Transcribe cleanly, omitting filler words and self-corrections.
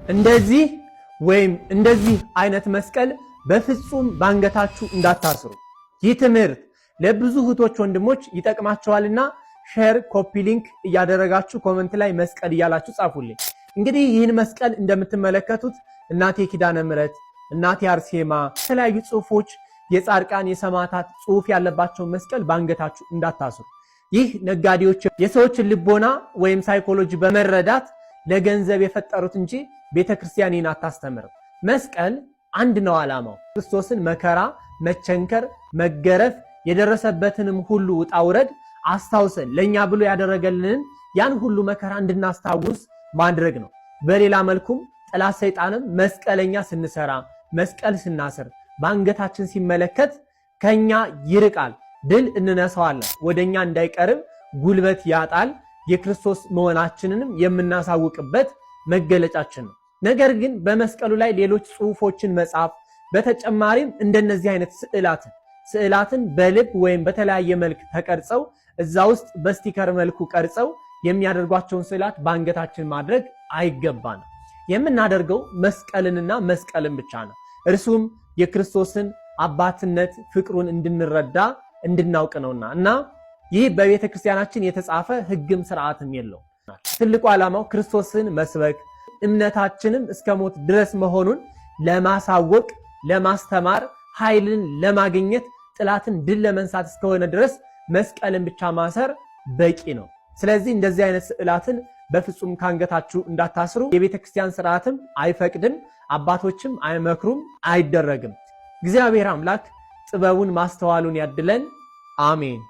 እንደዚህ አይነት መስቀል በፍጹም ባንገታችሁ እንዳታስሩ። ይህ ትምህርት ለብዙ እህቶች ወንድሞች ይጠቅማቸዋልና ሼር፣ ኮፒ ሊንክ እያደረጋችሁ ኮሜንት ላይ መስቀል እያላችሁ ጻፉልኝ። እንግዲህ ይህን መስቀል እንደምትመለከቱት እናቴ ኪዳነ ምሕረት፣ እናቴ አርሴማ የተለያዩ ጽሁፎች የጻድቃን የሰማዕታት ጽሁፍ ያለባቸው መስቀል ባንገታችሁ እንዳታስሩ። ይህ ነጋዴዎች የሰዎችን ልቦና ወይም ሳይኮሎጂ በመረዳት ለገንዘብ የፈጠሩት እንጂ ቤተክርስቲያንን አታስተምርም። መስቀል አንድ ነው ዓላማው፣ ክርስቶስን መከራ፣ መቸንከር፣ መገረፍ የደረሰበትንም ሁሉ ውጣ ውረድ አስታውሰን ለኛ ብሎ ያደረገልንን ያን ሁሉ መከራ እንድናስታውስ ማድረግ ነው። በሌላ መልኩም ጠላት ሰይጣንም መስቀለኛ ስንሰራ፣ መስቀል ስናስር ባንገታችን ሲመለከት ከኛ ይርቃል፣ ድል እንነሳዋለን፣ ወደኛ እንዳይቀርብ ጉልበት ያጣል። የክርስቶስ መሆናችንንም የምናሳውቅበት መገለጫችን ነው። ነገር ግን በመስቀሉ ላይ ሌሎች ጽሁፎችን መጻፍ፣ በተጨማሪም እንደነዚህ አይነት ስዕላትን በልብ ወይም በተለያየ መልክ ተቀርጸው እዛ ውስጥ በስቲከር መልኩ ቀርጸው የሚያደርጓቸውን ስዕላት ባንገታችን ማድረግ አይገባንም። የምናደርገው መስቀልንና መስቀልን ብቻ ነው። እርሱም የክርስቶስን አባትነት ፍቅሩን እንድንረዳ እንድናውቅ ነውና እና ይህ በቤተ ክርስቲያናችን የተጻፈ ሕግም ስርዓትም የለው። ትልቁ ዓላማው ክርስቶስን መስበክ እምነታችንም እስከ ሞት ድረስ መሆኑን ለማሳወቅ፣ ለማስተማር፣ ኃይልን ለማግኘት፣ ጥላትን ድል ለመንሳት እስከሆነ ድረስ መስቀልን ብቻ ማሰር በቂ ነው። ስለዚህ እንደዚህ አይነት ስዕላትን በፍጹም ካንገታችሁ እንዳታስሩ። የቤተ ክርስቲያን ስርዓትም አይፈቅድም፣ አባቶችም አይመክሩም፣ አይደረግም። እግዚአብሔር አምላክ ጥበቡን ማስተዋሉን ያድለን። አሜን።